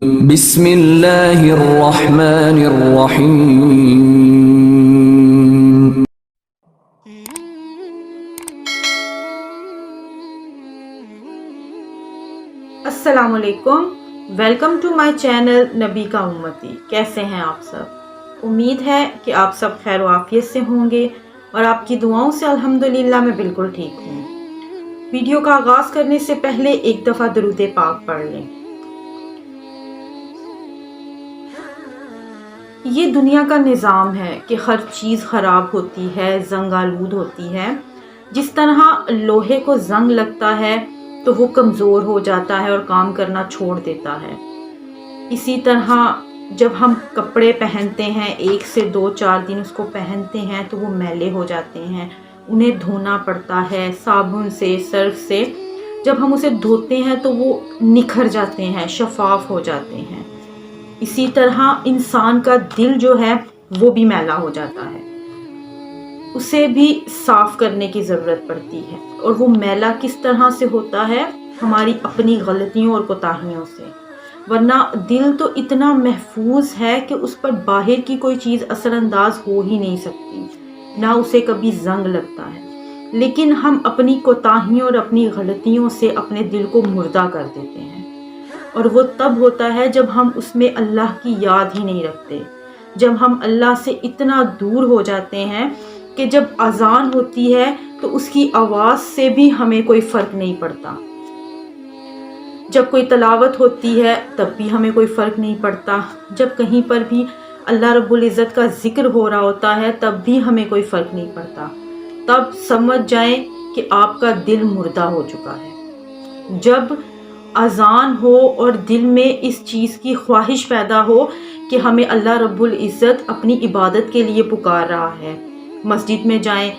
بسم اللہ الرحمن الرحیم۔ السلام علیکم، ویلکم ٹو مائی چینل نبی کا امتی۔ کیسے ہیں آپ سب؟ امید ہے کہ آپ سب خیر و عافیت سے ہوں گے اور آپ کی دعاؤں سے الحمدللہ میں بالکل ٹھیک ہوں۔ ویڈیو کا آغاز کرنے سے پہلے ایک دفعہ درود پاک پڑھ لیں۔ یہ دنیا کا نظام ہے کہ ہر چیز خراب ہوتی ہے، زنگ آلود ہوتی ہے۔ جس طرح لوہے کو زنگ لگتا ہے تو وہ کمزور ہو جاتا ہے اور کام کرنا چھوڑ دیتا ہے، اسی طرح جب ہم کپڑے پہنتے ہیں 1 سے 2-4 دن اس کو پہنتے ہیں تو وہ میلے ہو جاتے ہیں، انہیں دھونا پڑتا ہے صابن سے، سرف سے۔ جب ہم اسے دھوتے ہیں تو وہ نکھر جاتے ہیں، شفاف ہو جاتے ہیں۔ اسی طرح انسان کا دل جو ہے وہ بھی میلا ہو جاتا ہے، اسے بھی صاف کرنے کی ضرورت پڑتی ہے۔ اور وہ میلا کس طرح سے ہوتا ہے؟ ہماری اپنی غلطیوں اور کوتاہیوں سے۔ ورنہ دل تو اتنا محفوظ ہے کہ اس پر باہر کی کوئی چیز اثر انداز ہو ہی نہیں سکتی، نہ اسے کبھی زنگ لگتا ہے۔ لیکن ہم اپنی کوتاہیوں اور اپنی غلطیوں سے اپنے دل کو مردہ کر دیتے ہیں، اور وہ تب ہوتا ہے جب ہم اس میں اللہ کی یاد ہی نہیں رکھتے، جب ہم اللہ سے اتنا دور ہو جاتے ہیں کہ جب اذان ہوتی ہے تو اس کی آواز سے بھی ہمیں کوئی فرق نہیں پڑتا، جب کوئی تلاوت ہوتی ہے تب بھی ہمیں کوئی فرق نہیں پڑتا، جب کہیں پر بھی اللہ رب العزت کا ذکر ہو رہا ہوتا ہے تب بھی ہمیں کوئی فرق نہیں پڑتا۔ تب سمجھ جائیں کہ آپ کا دل مردہ ہو چکا ہے۔ جب اذان ہو اور دل میں اس چیز کی خواہش پیدا ہو کہ ہمیں اللہ رب العزت اپنی عبادت کے لیے پکار رہا ہے، مسجد میں جائیں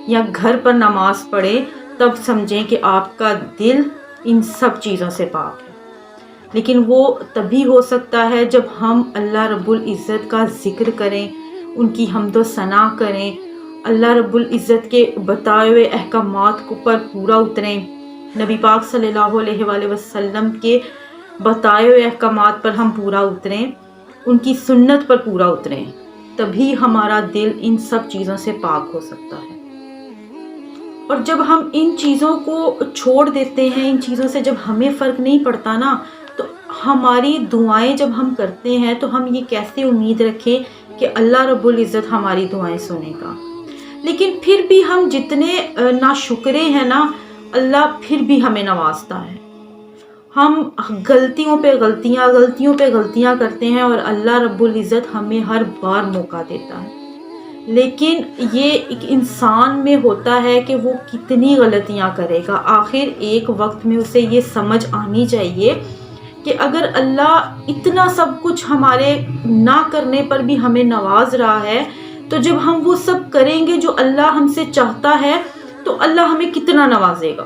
یا گھر پر نماز پڑھیں، تب سمجھیں کہ آپ کا دل ان سب چیزوں سے پاک ہے۔ لیکن وہ تبھی ہو سکتا ہے جب ہم اللہ رب العزت کا ذکر کریں، ان کی حمد و ثنا کریں، اللہ رب العزت کے بتائے ہوئے احکامات پر پورا اتریں، نبی پاک صلی اللہ علیہ وآلہ وسلم کے بتائے ہوئے احکامات پر ہم پورا اتریں، ان کی سنت پر پورا اتریں، تبھی ہمارا دل ان سب چیزوں سے پاک ہو سکتا ہے۔ اور جب ہم ان چیزوں کو چھوڑ دیتے ہیں، ان چیزوں سے جب ہمیں فرق نہیں پڑتا نا، تو ہماری دعائیں جب ہم کرتے ہیں تو ہم یہ کیسے امید رکھیں کہ اللہ رب العزت ہماری دعائیں سنے گا؟ لیکن پھر بھی ہم جتنے ناشکرے ہیں نا، اللہ پھر بھی ہمیں نوازتا ہے۔ ہم غلطیوں پہ غلطیاں کرتے ہیں اور اللہ رب العزت ہمیں ہر بار موقع دیتا ہے۔ لیکن یہ ایک انسان میں ہوتا ہے کہ وہ کتنی غلطیاں کرے گا۔ آخر ایک وقت میں اسے یہ سمجھ آنی چاہیے کہ اگر اللہ اتنا سب کچھ ہمارے نہ کرنے پر بھی ہمیں نواز رہا ہے، تو جب ہم وہ سب کریں گے جو اللہ ہم سے چاہتا ہے تو اللہ ہمیں کتنا نوازے گا۔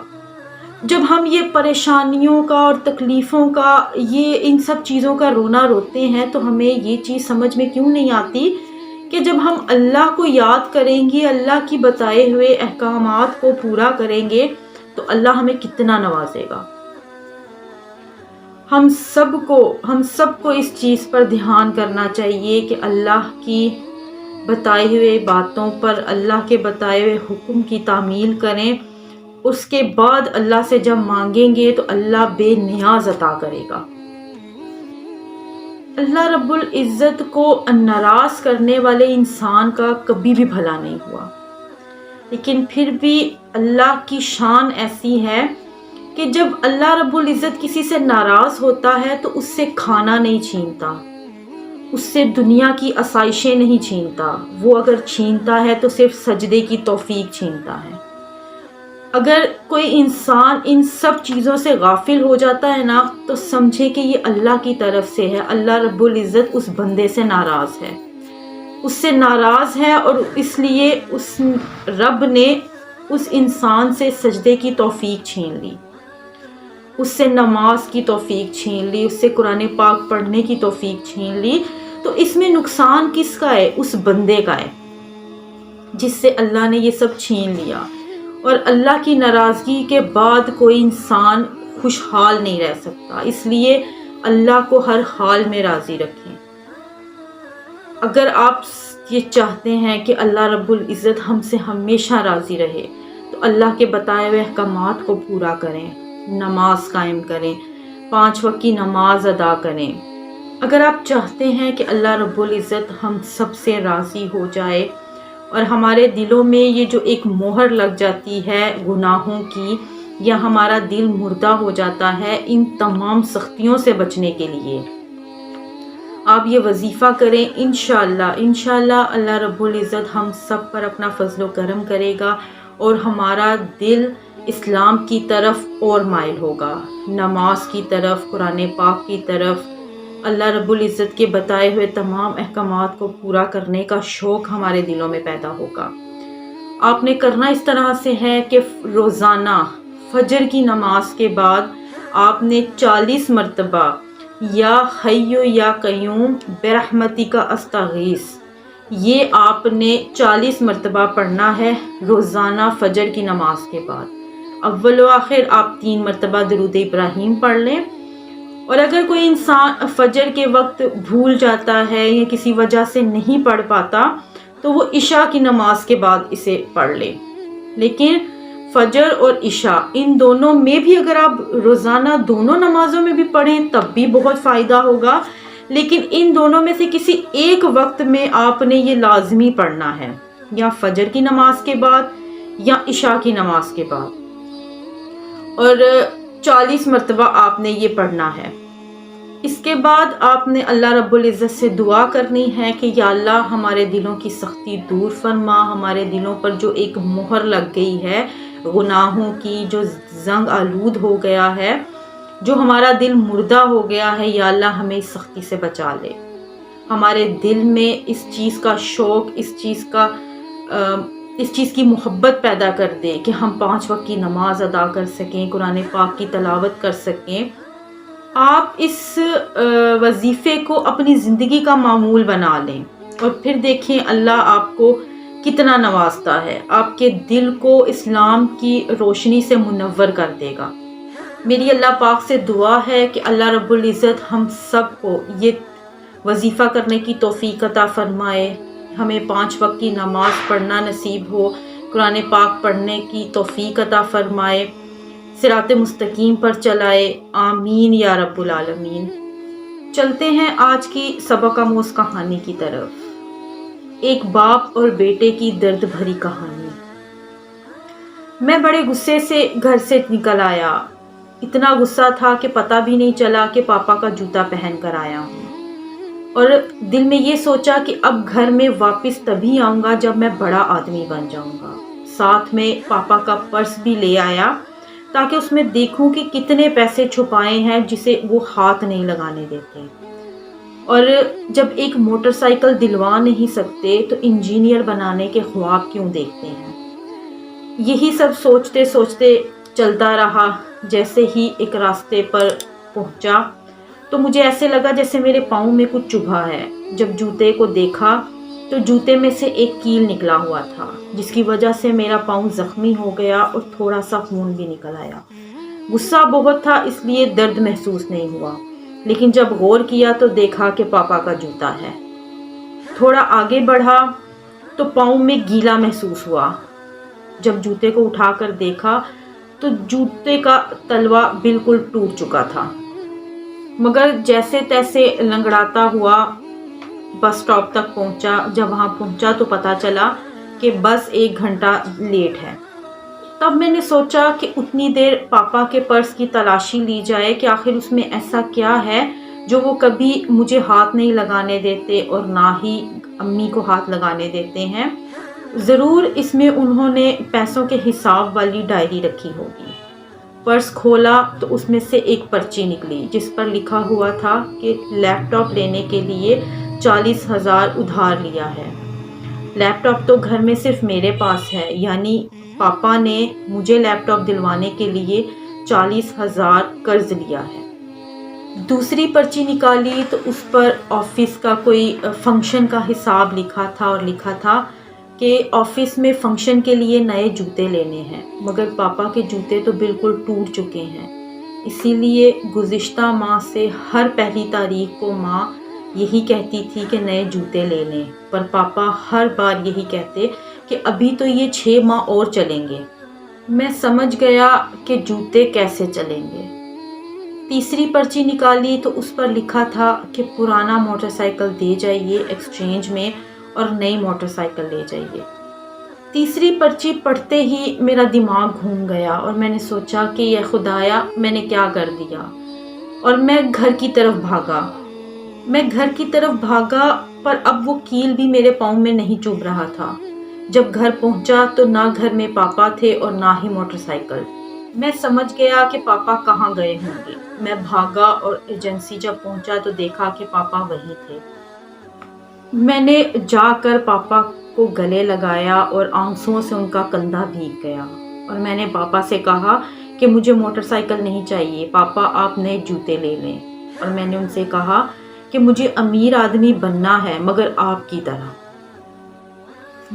جب ہم یہ پریشانیوں کا اور تکلیفوں کا، یہ ان سب چیزوں کا رونا روتے ہیں تو ہمیں یہ چیز سمجھ میں کیوں نہیں آتی کہ جب ہم اللہ کو یاد کریں گے، اللہ کی بتائے ہوئے احکامات کو پورا کریں گے تو اللہ ہمیں کتنا نوازے گا۔ ہم سب کو اس چیز پر دھیان کرنا چاہیے کہ اللہ کی بتائی ہوئے باتوں پر، اللہ کے بتائے ہوئے حکم کی تعمیل کریں۔ اس کے بعد اللہ سے جب مانگیں گے تو اللہ بے نیاز عطا کرے گا۔ اللہ رب العزت کو ناراض کرنے والے انسان کا کبھی بھی بھلا نہیں ہوا، لیکن پھر بھی اللہ کی شان ایسی ہے کہ جب اللہ رب العزت کسی سے ناراض ہوتا ہے تو اس سے کھانا نہیں چھینتا، اس سے دنیا کی آسائشیں نہیں چھینتا، وہ اگر چھینتا ہے تو صرف سجدے کی توفیق چھینتا ہے۔ اگر کوئی انسان ان سب چیزوں سے غافل ہو جاتا ہے نا، تو سمجھے کہ یہ اللہ کی طرف سے ہے، اللہ رب العزت اس بندے سے ناراض ہے، اس سے ناراض ہے، اور اس لیے اس رب نے اس انسان سے سجدے کی توفیق چھین لی، اس سے نماز کی توفیق چھین لی، اس سے قرآن پاک پڑھنے کی توفیق چھین لی۔ تو اس میں نقصان کس کا ہے؟ اس بندے کا ہے جس سے اللہ نے یہ سب چھین لیا۔ اور اللہ کی ناراضگی کے بعد کوئی انسان خوشحال نہیں رہ سکتا، اس لیے اللہ کو ہر حال میں راضی رکھیں۔ اگر آپ یہ چاہتے ہیں کہ اللہ رب العزت ہم سے ہمیشہ راضی رہے تو اللہ کے بتائے ہوئے احکامات کو پورا کریں، نماز قائم کریں، 5 وقت کی نماز ادا کریں۔ اگر آپ چاہتے ہیں کہ اللہ رب العزت ہم سب سے راضی ہو جائے اور ہمارے دلوں میں یہ جو ایک مہر لگ جاتی ہے گناہوں کی، یا ہمارا دل مردہ ہو جاتا ہے ان تمام سختیوں سے بچنے کے لیے، آپ یہ وظیفہ کریں۔ انشاءاللہ اللہ رب العزت ہم سب پر اپنا فضل و کرم کرے گا اور ہمارا دل اسلام کی طرف اور مائل ہوگا، نماز کی طرف، قرآن پاک کی طرف، اللہ رب العزت کے بتائے ہوئے تمام احکامات کو پورا کرنے کا شوق ہمارے دلوں میں پیدا ہوگا۔ آپ نے کرنا اس طرح سے ہے کہ روزانہ فجر کی نماز کے بعد آپ نے 40 مرتبہ یا حی یا قیوم برحمتک استغیث، یہ آپ نے 40 مرتبہ پڑھنا ہے روزانہ فجر کی نماز کے بعد۔ اول و آخر آپ 3 مرتبہ درود ابراہیم پڑھ لیں، اور اگر کوئی انسان فجر کے وقت بھول جاتا ہے یا کسی وجہ سے نہیں پڑھ پاتا تو وہ عشاء کی نماز کے بعد اسے پڑھ لے۔ لیکن فجر اور عشاء ان دونوں میں بھی اگر آپ روزانہ دونوں نمازوں میں بھی پڑھیں تب بھی بہت فائدہ ہوگا، لیکن ان دونوں میں سے کسی ایک وقت میں آپ نے یہ لازمی پڑھنا ہے، یا فجر کی نماز کے بعد یا عشاء کی نماز کے بعد، اور 40 مرتبہ آپ نے یہ پڑھنا ہے۔ اس کے بعد آپ نے اللہ رب العزت سے دعا کرنی ہے کہ یا اللہ ہمارے دلوں کی سختی دور فرما، ہمارے دلوں پر جو ایک مہر لگ گئی ہے گناہوں کی، جو زنگ آلود ہو گیا ہے، جو ہمارا دل مردہ ہو گیا ہے، یا اللہ ہمیں اس سختی سے بچا لے، ہمارے دل میں اس چیز کا شوق، اس چیز کی محبت پیدا کر دے کہ ہم 5 وقت کی نماز ادا کر سکیں، قرآن پاک کی تلاوت کر سکیں۔ آپ اس وظیفے کو اپنی زندگی کا معمول بنا لیں اور پھر دیکھیں اللہ آپ کو کتنا نوازتا ہے، آپ کے دل کو اسلام کی روشنی سے منور کر دے گا۔ میری اللہ پاک سے دعا ہے کہ اللہ رب العزت ہم سب کو یہ وظیفہ کرنے کی توفیق عطا فرمائے، ہمیں 5 وقت کی نماز پڑھنا نصیب ہو، قرآن پاک پڑھنے کی توفیق عطا فرمائے، صراط مستقیم پر چلائے، آمین یا رب العالمین۔ چلتے ہیں آج کی سبق آموز کہانی کی طرف، ایک باپ اور بیٹے کی درد بھری کہانی۔ میں بڑے غصے سے گھر سے نکل آیا، اتنا غصہ تھا کہ پتہ بھی نہیں چلا کہ پاپا کا جوتا پہن کر آیا ہوں، اور دل میں یہ سوچا کہ اب گھر میں واپس تبھی آؤں گا جب میں بڑا آدمی بن جاؤں گا۔ ساتھ میں پاپا کا پرس بھی لے آیا تاکہ اس میں دیکھوں کہ کتنے پیسے چھپائے ہیں جسے وہ ہاتھ نہیں لگانے دیتے، اور جب ایک موٹر سائیکل دلوا نہیں سکتے تو انجینئر بنانے کے خواب کیوں دیکھتے ہیں۔ یہی سب سوچتے سوچتے چلتا رہا۔ جیسے ہی ایک راستے پر پہنچا تو مجھے ایسے لگا جیسے میرے پاؤں میں کچھ چبھا ہے۔ جب جوتے کو دیکھا تو جوتے میں سے ایک کیل نکلا ہوا تھا، جس کی وجہ سے میرا پاؤں زخمی ہو گیا اور تھوڑا سا خون بھی نکل آیا۔ غصہ بہت تھا اس لیے درد محسوس نہیں ہوا، لیکن جب غور کیا تو دیکھا کہ پاپا کا جوتا ہے۔ تھوڑا آگے بڑھا تو پاؤں میں گیلا محسوس ہوا۔ جب جوتے کو اٹھا کر دیکھا تو جوتے کا تلوا بالکل ٹوٹ چکا تھا، مگر جیسے تیسے لنگڑاتا ہوا بس اسٹاپ تک پہنچا۔ جب وہاں پہنچا تو پتہ چلا کہ بس 1 گھنٹہ لیٹ ہے۔ تب میں نے سوچا کہ اتنی دیر پاپا کے پرس کی تلاشی لی جائے کہ آخر اس میں ایسا کیا ہے جو وہ کبھی مجھے ہاتھ نہیں لگانے دیتے اور نہ ہی امی کو ہاتھ لگانے دیتے ہیں۔ ضرور اس میں انہوں نے پیسوں کے حساب والی ڈائری رکھی ہوگی۔ پرس کھولا تو اس میں سے ایک پرچی نکلی جس پر لکھا ہوا تھا کہ لیپ ٹاپ لینے کے لیے 40,000 ادھار لیا ہے۔ لیپ ٹاپ تو گھر میں صرف میرے پاس ہے، یعنی پاپا نے مجھے لیپ ٹاپ دلوانے کے لیے 40,000 قرض لیا ہے۔ دوسری پرچی نکالی تو اس پر آفس کا کوئی فنکشن کا حساب لکھا تھا، اور لکھا تھا کہ آفس میں فنکشن کے لیے نئے جوتے لینے ہیں، مگر پاپا کے جوتے تو بالکل ٹوٹ چکے ہیں، اسی لیے گزشتہ ماہ سے ہر پہلی تاریخ کو ماں یہی کہتی تھی کہ نئے جوتے لے لیں، پر پاپا ہر بار یہی کہتے کہ ابھی تو یہ 6 ماہ اور چلیں گے۔ میں سمجھ گیا کہ جوتے کیسے چلیں گے۔ تیسری پرچی نکالی تو اس پر لکھا تھا کہ پرانا موٹر سائیکل دے جائیے ایکسچینج میں اور نئی موٹر سائیکل لے جائیے۔ تیسری پرچی پڑھتے ہی میرا دماغ گھوم گیا اور میں نے سوچا کہ یہ خدایا میں نے کیا کر دیا، اور میں گھر کی طرف بھاگا پر اب وہ کیل بھی میرے پاؤں میں نہیں چبھ رہا تھا۔ جب گھر پہنچا تو نہ گھر میں پاپا تھے اور نہ ہی موٹر سائیکل۔ میں سمجھ گیا کہ پاپا کہاں گئے ہوں گے۔ میں بھاگا اور ایجنسی جب پہنچا تو دیکھا کہ پاپا وہیں تھے۔ میں نے جا کر پاپا کو گلے لگایا اور آنسوؤں سے ان کا کندھا بھیگ گیا، اور میں نے پاپا سے کہا کہ مجھے موٹر سائیکل نہیں چاہیے، پاپا آپ نئے جوتے لے لیں۔ اور میں نے ان سے کہا کہ مجھے امیر آدمی بننا ہے مگر آپ کی طرح۔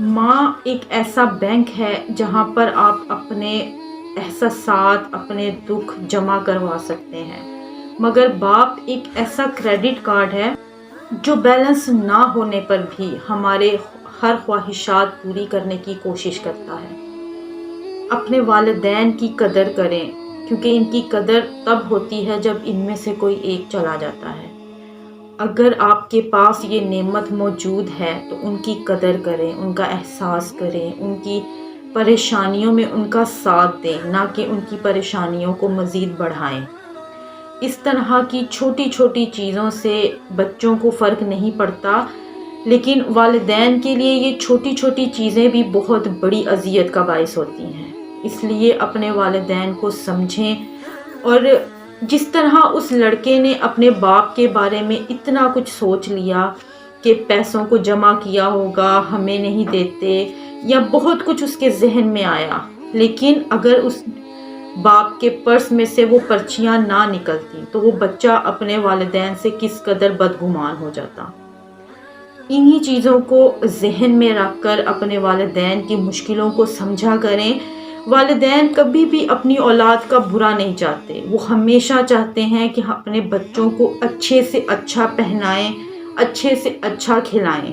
ماں ایک ایسا بینک ہے جہاں پر آپ اپنے احساسات، اپنے دکھ جمع کروا سکتے ہیں، مگر باپ ایک ایسا کریڈٹ کارڈ ہے جو بیلنس نہ ہونے پر بھی ہمارے ہر خواہشات پوری کرنے کی کوشش کرتا ہے۔ اپنے والدین کی قدر کریں، کیونکہ ان کی قدر تب ہوتی ہے جب ان میں سے کوئی ایک چلا جاتا ہے۔ اگر آپ کے پاس یہ نعمت موجود ہے تو ان کی قدر کریں، ان کا احساس کریں، ان کی پریشانیوں میں ان کا ساتھ دیں، نہ کہ ان کی پریشانیوں کو مزید بڑھائیں۔ اس طرح کی چھوٹی چھوٹی چیزوں سے بچوں کو فرق نہیں پڑتا، لیکن والدین کے لیے یہ چھوٹی چھوٹی چیزیں بھی بہت بڑی اذیت کا باعث ہوتی ہیں۔ اس لیے اپنے والدین کو سمجھیں، اور جس طرح اس لڑکے نے اپنے باپ کے بارے میں اتنا کچھ سوچ لیا کہ پیسوں کو جمع کیا ہوگا، ہمیں نہیں دیتے، یا بہت کچھ اس کے ذہن میں آیا، لیکن اگر اس باپ کے پرس میں سے وہ پرچیاں نہ نکلتی تو وہ بچہ اپنے والدین سے کس قدر بدگمان ہو جاتا۔ انہی چیزوں کو ذہن میں رکھ کر اپنے والدین کی مشکلوں کو سمجھا کریں۔ والدین کبھی بھی اپنی اولاد کا برا نہیں چاہتے، وہ ہمیشہ چاہتے ہیں کہ اپنے بچوں کو اچھے سے اچھا پہنائیں، اچھے سے اچھا کھلائیں،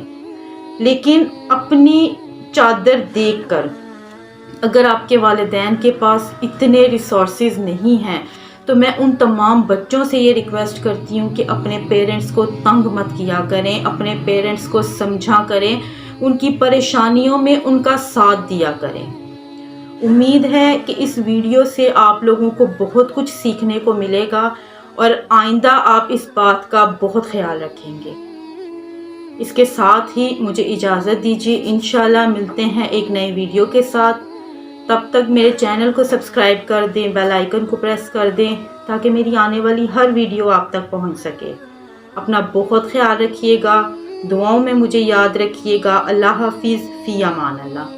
لیکن اپنی چادر دیکھ کر۔ اگر آپ کے والدین کے پاس اتنے ریسورسز نہیں ہیں تو میں ان تمام بچوں سے یہ ریکویسٹ کرتی ہوں کہ اپنے پیرنٹس کو تنگ مت کیا کریں، اپنے پیرنٹس کو سمجھا کریں، ان کی پریشانیوں میں ان کا ساتھ دیا کریں۔ امید ہے کہ اس ویڈیو سے آپ لوگوں کو بہت کچھ سیکھنے کو ملے گا، اور آئندہ آپ اس بات کا بہت خیال رکھیں گے۔ اس کے ساتھ ہی مجھے اجازت دیجیے، انشاءاللہ ملتے ہیں ایک نئے ویڈیو کے ساتھ۔ تب تک میرے چینل کو سبسکرائب کر دیں، بیل آئیکن کو پریس کر دیں تاکہ میری آنے والی ہر ویڈیو آپ تک پہنچ سکے۔ اپنا بہت خیال رکھیے گا، دعاؤں میں مجھے یاد رکھیے گا۔ اللہ حافظ، فی امان اللہ۔